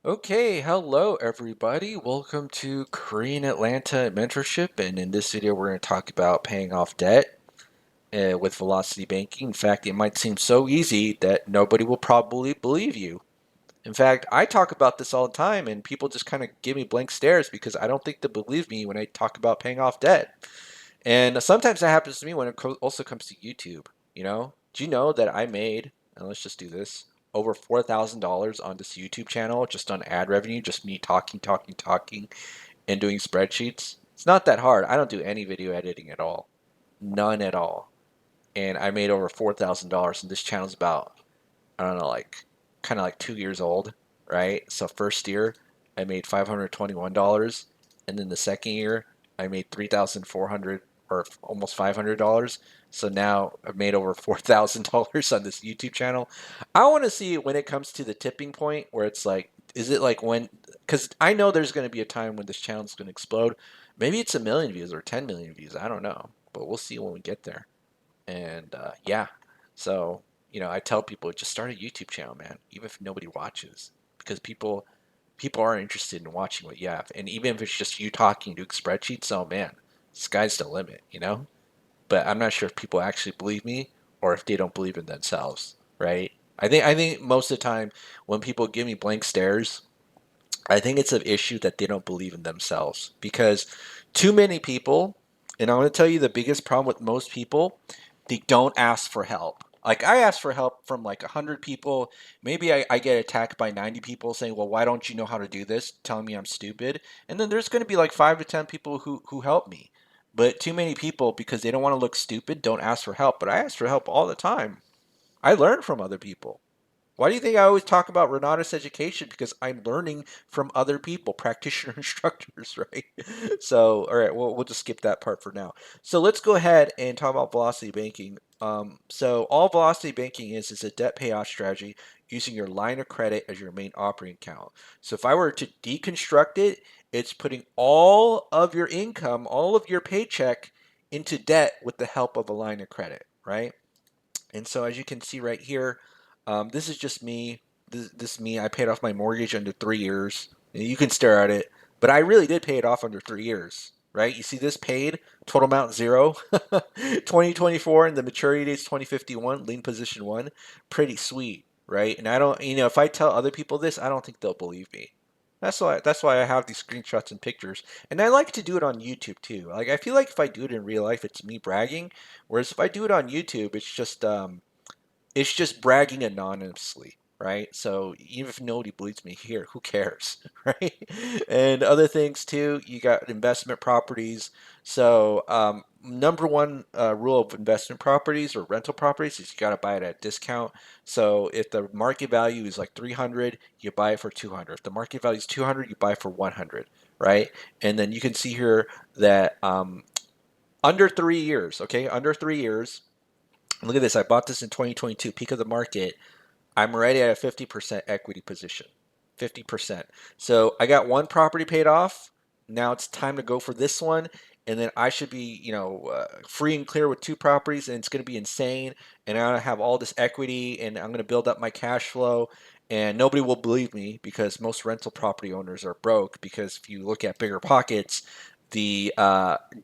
Okay, hello everybody. Welcome to Korean Atlanta Mentorship, and in this video we're going to talk about paying off debt with velocity banking. In fact, it might seem so easy that nobody will probably believe you. In fact, I talk about this all the time, and people just kind of give me blank stares because I don't think they believe me when I talk about paying off debt. And sometimes that happens to me when it also comes to YouTube. Do you know that I made, and let's just do this, over $4,000 on this YouTube channel just on ad revenue, just me talking, talking, talking, and doing spreadsheets? It's not that hard. I don't do any video editing at all, none at all. And I made over $4,000, and this channel's about, I don't know, like kind of like 2 years old, right? So first year I made $521, and then the second year I made 3,400 or almost $500. So now I've made over $4,000 on this YouTube channel. I want to see when it comes to the tipping point where it's like, is it like when? Because I know there's going to be a time when this channel is going to explode. Maybe it's a million views or 10 million views. I don't know, but we'll see when we get there. And yeah, so I tell people just start a YouTube channel, man, even if nobody watches, because people are interested in watching what you have, and even if it's just you talking, doing spreadsheets, oh man, sky's the limit. But I'm not sure if people actually believe me or if they don't believe in themselves, right? I think most of the time when people give me blank stares, I think it's an issue that they don't believe in themselves because too many people, and I'm going to tell you the biggest problem with most people, they don't ask for help. Like I ask for help from like 100 people. Maybe I get attacked by 90 people saying, well, why don't you know how to do this? Telling me I'm stupid. And then there's going to be like 5 to 10 people who help me. But too many people, because they don't want to look stupid, don't ask for help. But I ask for help all the time. I learn from other people. Why do you think I always talk about Renatus education? Because I'm learning from other people, practitioner instructors, right? So, all right, we'll just skip that part for now. So let's go ahead and talk about velocity banking. So all velocity banking is a debt payoff strategy using your line of credit as your main operating account. So if I were to deconstruct it, it's putting all of your income, all of your paycheck into debt with the help of a line of credit, right? And so as you can see right here, this is just me. This is me. I paid off my mortgage under 3 years. You can stare at it, but I really did pay it off under 3 years, right? You see this paid, total amount zero, 2024, and the maturity date is 2051, lien position one. Pretty sweet, right? And I don't, if I tell other people this, I don't think they'll believe me. That's why I have these screenshots and pictures. And I like to do it on YouTube too. Like I feel like if I do it in real life, it's me bragging. Whereas if I do it on YouTube, it's just bragging anonymously, right? So even if nobody believes me here, who cares, right? And other things too, you got investment properties. So number one rule of investment properties or rental properties is you got to buy it at a discount. So if the market value is like 300, you buy it for 200. If the market value is 200, you buy it for 100, right? And then you can see here that under 3 years, okay, under 3 years. Look at this. I bought this in 2022, peak of the market. I'm already at a 50% equity position. 50%. So I got one property paid off. Now it's time to go for this one. And then I should be, free and clear with two properties, and it's going to be insane. And I'm going to have all this equity, and I'm going to build up my cash flow. And nobody will believe me because most rental property owners are broke. Because if you look at bigger pockets, the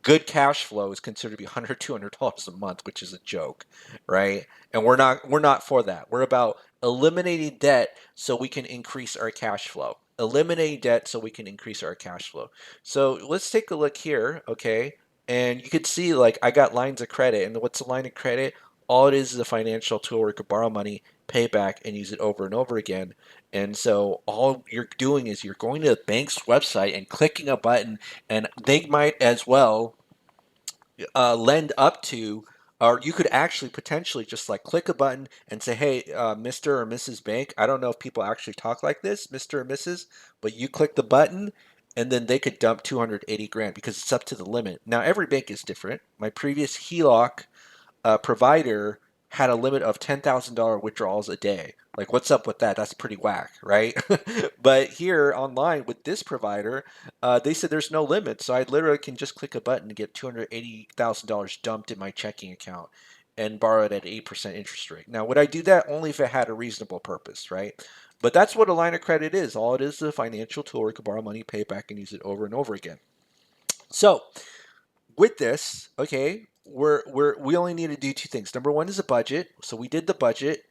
good cash flow is considered to be $100, $200 a month, which is a joke, right? And we're not for that. We're about eliminating debt so we can increase our cash flow. Eliminating debt so we can increase our cash flow. So let's take a look here, okay? And you can see like I got lines of credit. And what's a line of credit? All it is a financial tool where you can borrow money, pay back, and use it over and over again. And so all you're doing is you're going to the bank's website and clicking a button, and they might as well lend up to, or you could actually potentially just like click a button and say, hey, Mr. or Mrs. Bank, I don't know if people actually talk like this, Mr. or Mrs., but you click the button and then they could dump 280 grand because it's up to the limit. Now, every bank is different. My previous HELOC provider had a limit of $10,000 withdrawals a day. Like, what's up with that? That's pretty whack, right? But here online with this provider, they said there's no limit. So I literally can just click a button and get $280,000 dumped in my checking account and borrow it at 8% interest rate. Now, would I do that only if it had a reasonable purpose, right? But that's what a line of credit is. All it is a financial tool where you can borrow money, pay it back, and use it over and over again. So with this, okay, we only need to do two things. Number one is a budget. So we did the budget,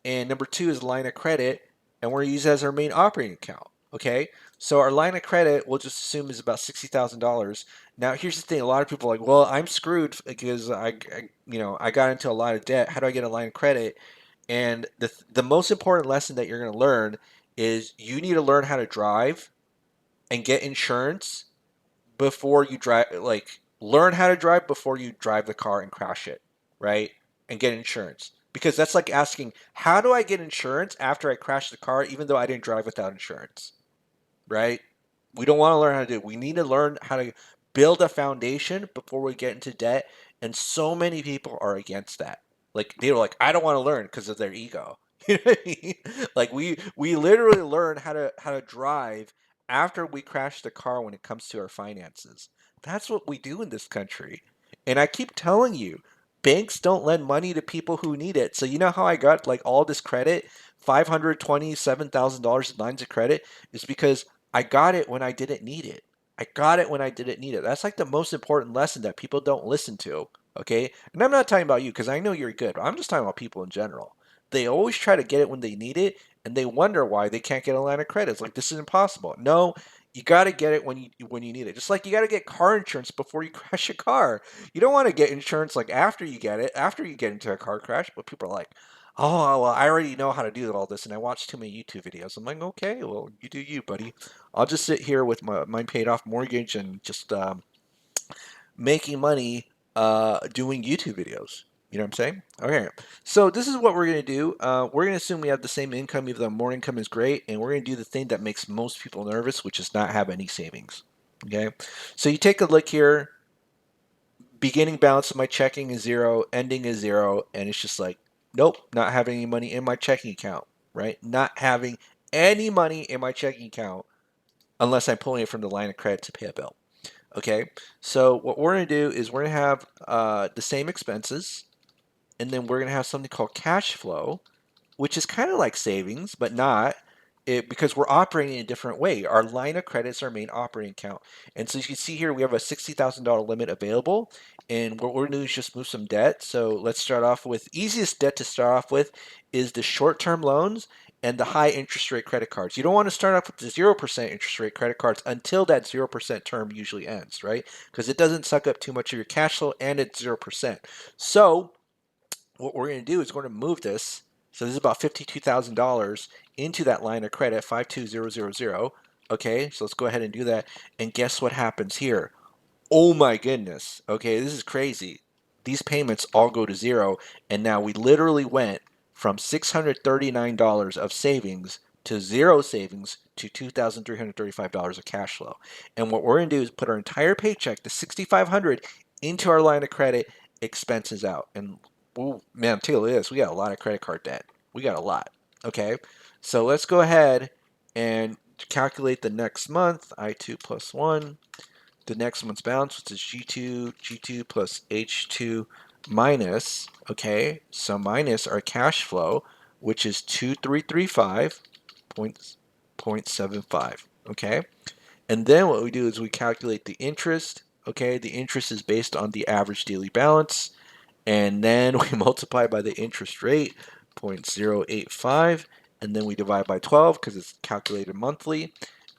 and number two is a line of credit, and we're gonna use it as our main operating account. Okay, so our line of credit we'll just assume is about $60,000. Now here's the thing: a lot of people are like, well, I'm screwed because I got into a lot of debt. How do I get a line of credit? And the most important lesson that you're gonna learn is you need to learn how to drive and get insurance before you drive, like learn how to drive before you drive the car and crash it, right? And get insurance. Because that's like asking, how do I get insurance after I crash the car even though I didn't drive without insurance? Right? We don't want to learn how to do it. We need to learn how to build a foundation before we get into debt. And so many people are against that. Like they're like, I don't want to learn because of their ego. You know what I mean? Like we literally learn how to drive after we crash the car when it comes to our finances. That's what we do in this country. And I keep telling you, banks don't lend money to people who need it. So you know how I got like all this credit, $527,000 in lines of credit, is because I got it when I didn't need it. I got it when I didn't need it. That's like the most important lesson that people don't listen to. Okay. And I'm not talking about you because I know you're good. I'm just talking about people in general. They always try to get it when they need it and they wonder why they can't get a line of credit. It's like this is impossible. No, you got to get it when you need it. Just like you got to get car insurance before you crash a car. You don't want to get insurance like after you get it, after you get into a car crash. But people are like, oh, well, I already know how to do all this, and I watch too many YouTube videos. I'm like, okay, well, you do you, buddy. I'll just sit here with my paid off mortgage and just making money doing YouTube videos. You know what I'm saying? Okay, so this is what we're gonna do. We're gonna assume we have the same income, even though more income is great, and we're gonna do the thing that makes most people nervous, which is not have any savings. Okay, so you take a look here. Beginning balance of my checking is zero, ending is zero, and it's just like, nope, not having any money in my checking account, right? Not having any money in my checking account unless I'm pulling it from the line of credit to pay a bill. Okay, so what we're going to do is we're going to have the same expenses, and then we're going to have something called cash flow, which is kind of like savings, but not because we're operating in a different way. Our line of credit is our main operating account. And so you can see here we have a $60,000 limit available. And what we're going to do is just move some debt. So let's start off with easiest debt to start off with is the short-term loans and the high interest rate credit cards. You don't want to start off with the 0% interest rate credit cards until that 0% term usually ends, right? Because it doesn't suck up too much of your cash flow and it's 0%. So what we're going to do is we're going to move this. So this is about $52,000 into that line of credit, 52000. Okay, so let's go ahead and do that. And guess what happens here? Oh my goodness. Okay, this is crazy. These payments all go to zero. And now we literally went from $639 of savings to zero savings to $2,335 of cash flow. And what we're going to do is put our entire paycheck, the $6,500, into our line of credit, expenses out. And oh man, take a look at this. We got a lot of credit card debt. We got a lot. Okay, so let's go ahead and calculate the next month. I2 plus 1. The next month's balance, which is G2 plus H2 minus, okay, so minus our cash flow, which is 2335.75, okay? And then what we do is we calculate the interest, okay? The interest is based on the average daily balance, and then we multiply by the interest rate, 0.085, and then we divide by 12 because it's calculated monthly,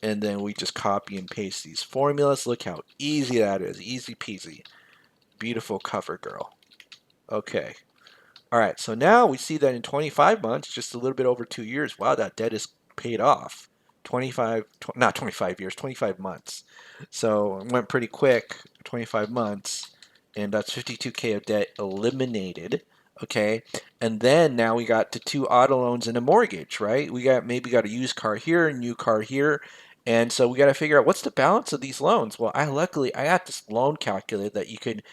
and then we just copy and paste these formulas. Look how easy that is, easy peasy. Beautiful cover girl. Okay. All right, so now we see that in 25 months, just a little bit over 2 years, wow, that debt is paid off. 25, not 25 years, 25 months. So it went pretty quick, 25 months, and that's 52K of debt eliminated. Okay, and then now we got the two auto loans and a mortgage, right? We got a used car here, a new car here, and so we got to figure out what's the balance of these loans. Well, I got this loan calculator that you can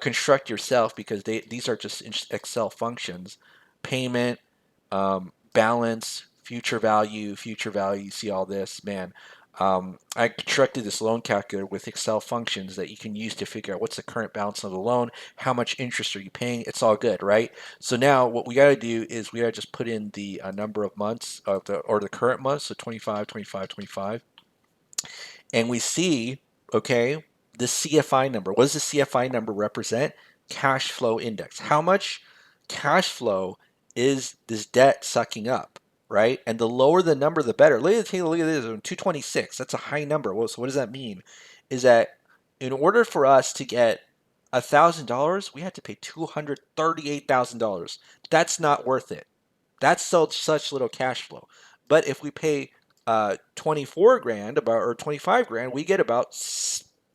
construct yourself because these are just Excel functions. Payment, balance, future value. You see all this, man. I constructed this loan calculator with Excel functions that you can use to figure out what's the current balance of the loan, how much interest are you paying. It's all good, right? So now what we got to do is we got to just put in the number of months of the current month, so 25, 25, 25, and we see, okay, the CFI number. What does the CFI number represent? Cash flow index. How much cash flow is this debt sucking up, right? And the lower the number, the better. Take a look at this, 226. That's a high number. Well, so what does that mean? Is that in order for us to get $1,000, we had to pay $238,000. That's not worth it. That's such little cash flow. But if we pay 24 grand about or 25 grand, we get about,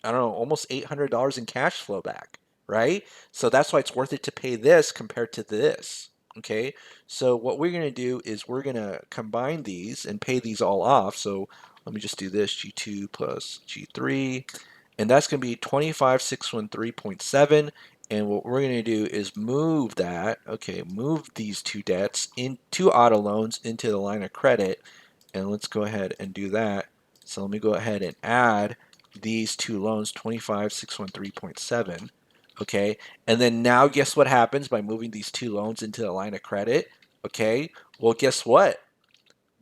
I don't know, almost $800 in cash flow back, right? So that's why it's worth it to pay this compared to this. Okay, so what we're going to do is we're going to combine these and pay these all off. So let me just do this, G2 plus G3, and that's going to be 25613.7. And what we're going to do is move that, okay, move these two debts into auto loans into the line of credit. And let's go ahead and do that. So let me go ahead and add these two loans, 25613.7. Okay, and then now guess what happens by moving these two loans into the line of credit? Okay, well, guess what?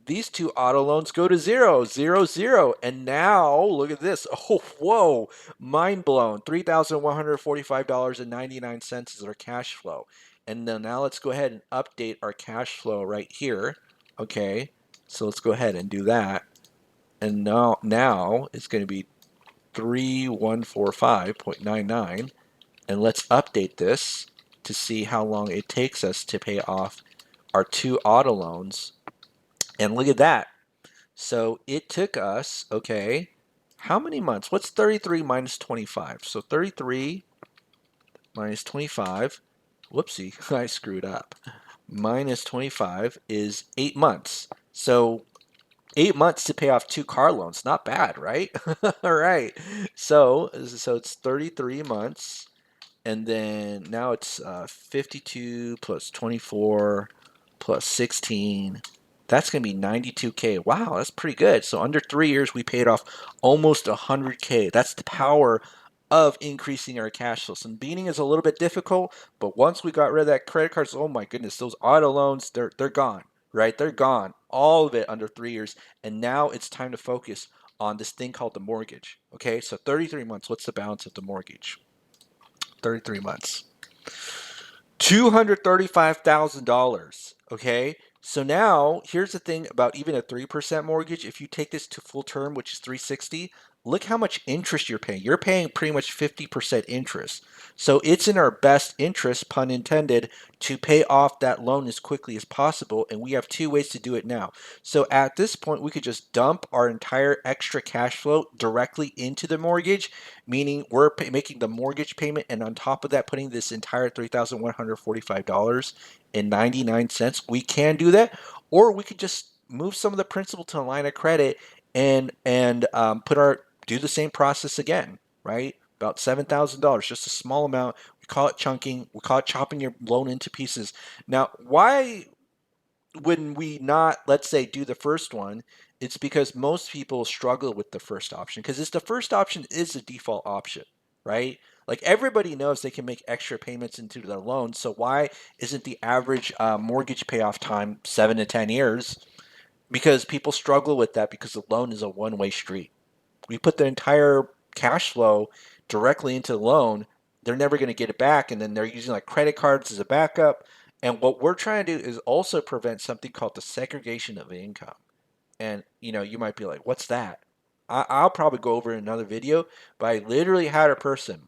These two auto loans go to zero, zero, zero. And now look at this. Oh, whoa, mind blown. $3,145.99 is our cash flow. And then now let's go ahead and update our cash flow right here. Okay, so let's go ahead and do that. And now it's going to be 3145.99. And let's update this to see how long it takes us to pay off our two auto loans. And look at that. So it took us, okay, how many months? What's 33 minus 25? So 33 minus 25, whoopsie, I screwed up. Minus 25 is 8 months. So 8 months to pay off two car loans. Not bad, right? All right. So it's 33 months. And then now it's 52 plus 24 plus 16. That's going to be 92K. Wow, that's pretty good. So under 3 years, we paid off almost 100K. That's the power of increasing our cash flow. Some beating is a little bit difficult, but once we got rid of that credit cards, oh my goodness, those auto loans, they're gone, right? They're gone. All of it under 3 years. And now it's time to focus on this thing called the mortgage. Okay, so 33 months. What's the balance of the mortgage? 33 months. $235,000. Okay. So now here's the thing about even a 3% mortgage. If you take this to full term, which is 360, look how much interest you're paying. You're paying pretty much 50% interest. So it's in our best interest, pun intended, to pay off that loan as quickly as possible. And we have two ways to do it now. So at this point, we could just dump our entire extra cash flow directly into the mortgage, meaning we're making the mortgage payment and on top of that, putting this entire $3,145.99. We can do that, or we could just move some of the principal to a line of credit and do the same process again, right? About $7,000, just a small amount. We call it chunking. We call it chopping your loan into pieces. Now, why when we not, let's say, do the first one? It's because most people struggle with the first option because it's the first option is the default option, right? Like everybody knows they can make extra payments into their loan. So why isn't the average mortgage payoff time 7 to 10 years? Because people struggle with that because the loan is a one-way street. We put the entire cash flow directly into the loan, they're never going to get it back. And then they're using like credit cards as a backup. And what we're trying to do is also prevent something called the segregation of income. And you might be like, what's that? I'll probably go over in another video, but I literally had a person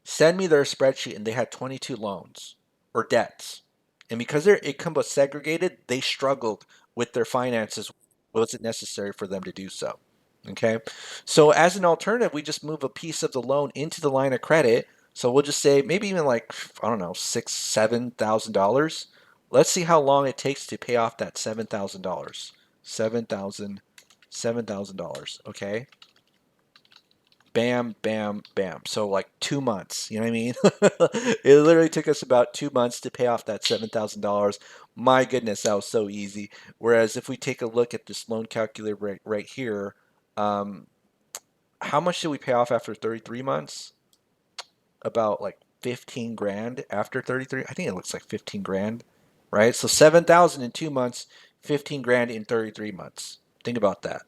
send me their spreadsheet and they had 22 loans or debts. And because their income was segregated, they struggled with their finances. Was it necessary for them to do so? Okay. So as an alternative, we just move a piece of the loan into the line of credit. So we'll just say maybe even like, I don't know, $6,000, $7,000. Let's see how long it takes to pay off that $7,000. $7,000. Okay. Bam, bam, bam. So like 2 months, you know what I mean? It literally took us about 2 months to pay off that $7,000. My goodness, that was so easy. Whereas if we take a look at this loan calculator right here, Um, how much did we pay off after 33 months? About like 15 grand after 33. I think it looks like 15 grand, right? So 7,000 in 2 months, 15 grand in 33 months. Think about that,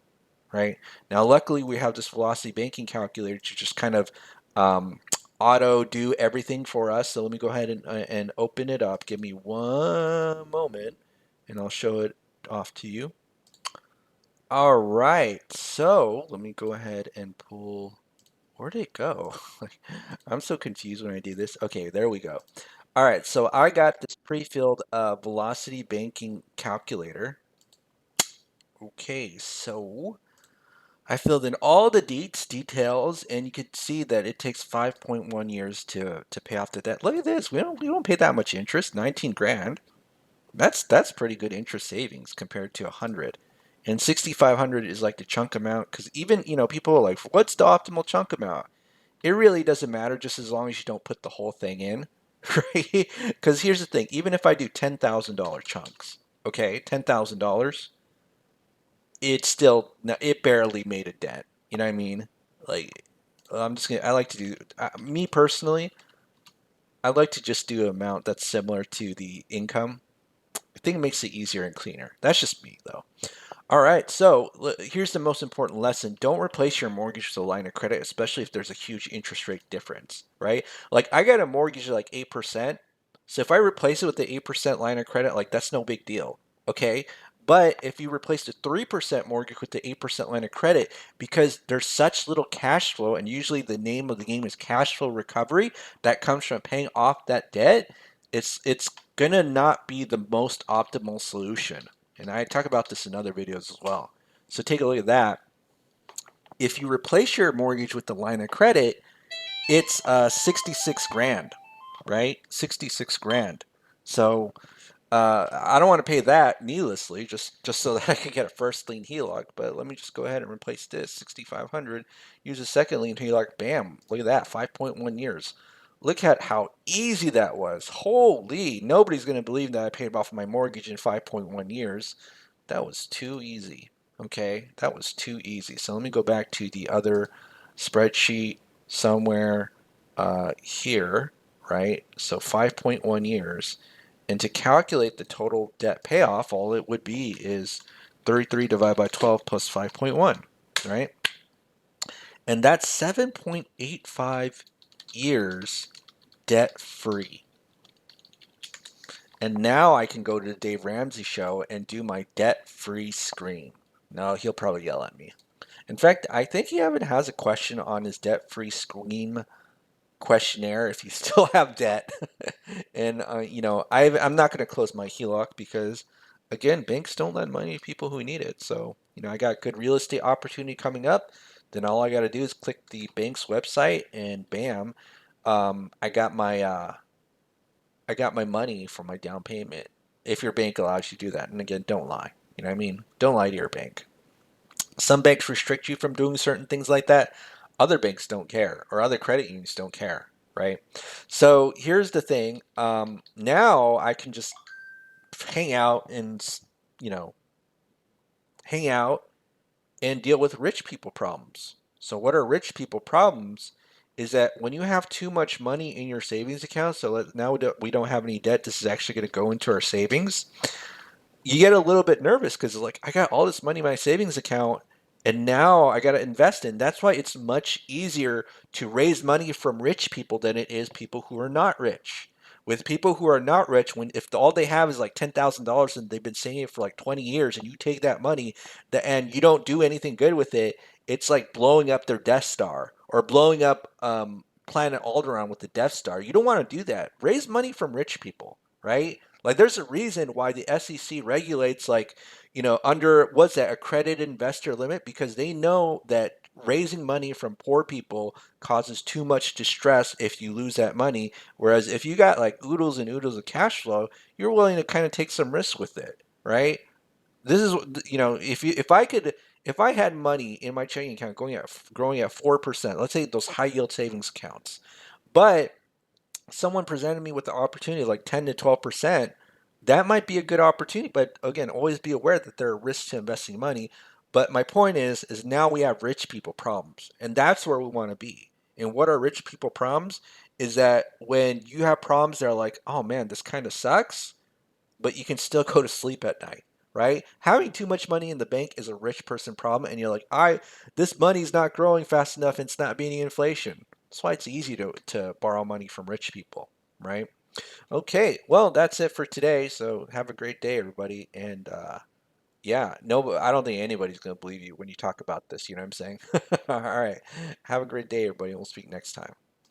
right? Now, luckily, we have this velocity banking calculator to just kind of um, auto do everything for us. So let me go ahead and open it up. Give me one moment and I'll show it off to you. All right, so let me go ahead and pull. Where did it go? I'm so confused when I do this. Okay, there we go. All right, so I got this pre-filled velocity banking calculator. Okay, so I filled in all the details, and you could see that it takes 5.1 years to pay off the debt. Look at this. We don't pay that much interest. 19 grand. That's pretty good interest savings compared to 100. And 6,500 is like the chunk amount because even, people are like, what's the optimal chunk amount? It really doesn't matter just as long as you don't put the whole thing in, right? Because here's the thing, even if I do $10,000 chunks, okay, $10,000, it barely made a dent. You know what I mean? Like, I like to do, me personally, I like to just do an amount that's similar to the income. I think it makes it easier and cleaner. That's just me, though. All right, so here's the most important lesson. Don't replace your mortgage with a line of credit, especially if there's a huge interest rate difference, right? Like I got a mortgage of like 8%. So if I replace it with the 8% line of credit, like that's no big deal, okay? But if you replace the 3% mortgage with the 8% line of credit, because there's such little cash flow, and usually the name of the game is cash flow recovery that comes from paying off that debt, it's gonna not be the most optimal solution. And I talk about this in other videos as well. So take a look at that. If you replace your mortgage with the line of credit, it's 66 grand, right? 66 grand. So I don't want to pay that needlessly, just so that I can get a first lien HELOC. But let me just go ahead and replace this 6,500. Use a second lien HELOC. Bam! Look at that, 5.1 years. Look at how easy that was. Holy! Nobody's gonna believe that I paid off my mortgage in 5.1 years. That was too easy. Okay, that was too easy. So let me go back to the other spreadsheet somewhere here, right? So 5.1 years. And to calculate the total debt payoff, all it would be is 33 divided by 12 plus 5.1, right? And that's 7.85 years debt free. And now I can go to the Dave Ramsey show and do my debt free screen. No, he'll probably yell at me. In fact, I think he even has a question on his debt free screen questionnaire if you still have debt. And I'm not going to close my HELOC because, again, banks don't lend money to people who need it. So I got good real estate opportunity coming up. Then all I got to do is click the bank's website, and bam, I got my money for my down payment. If your bank allows you to do that, and again, don't lie. You know what I mean? Don't lie to your bank. Some banks restrict you from doing certain things like that. Other banks don't care, or other credit unions don't care, right? So here's the thing. Now I can just hang out and, you know, hang out and deal with rich people problems. So what are rich people problems? Is that when you have too much money in your savings account, so now we don't have any debt, this is actually going to go into our savings, you get a little bit nervous because like I got all this money in my savings account and now I got to invest in. That's why it's much easier to raise money from rich people than it is people who are not rich. With people who are not rich, when if all they have is like $10,000 and they've been saving it for like 20 years, and you take that money and you don't do anything good with it, it's like blowing up their Death Star or blowing up Planet Alderaan with the Death Star. You don't want to do that. Raise money from rich people, right? Like there's a reason why the SEC regulates like, under what's that, accredited investor limit, because they know that raising money from poor people causes too much distress if you lose that money. Whereas if you got like oodles and oodles of cash flow, you're willing to kind of take some risks with it, right? This is, if I had money in my checking account growing at 4%, let's say those high yield savings accounts, but someone presented me with the opportunity like 10 to 12%, that might be a good opportunity. But again, always be aware that there are risks to investing money. But my point is now we have rich people problems, and that's where we want to be. And what are rich people problems? Is that when you have problems that are like, oh man, this kind of sucks, but you can still go to sleep at night, right? Having too much money in the bank is a rich person problem, and you're like, this money's not growing fast enough, and it's not beating inflation. That's why it's easy to borrow money from rich people, right? Okay, well, that's it for today. So have a great day, everybody. And yeah, no, I don't think anybody's going to believe you when you talk about this. You know what I'm saying? All right. Have a great day, everybody. We'll speak next time.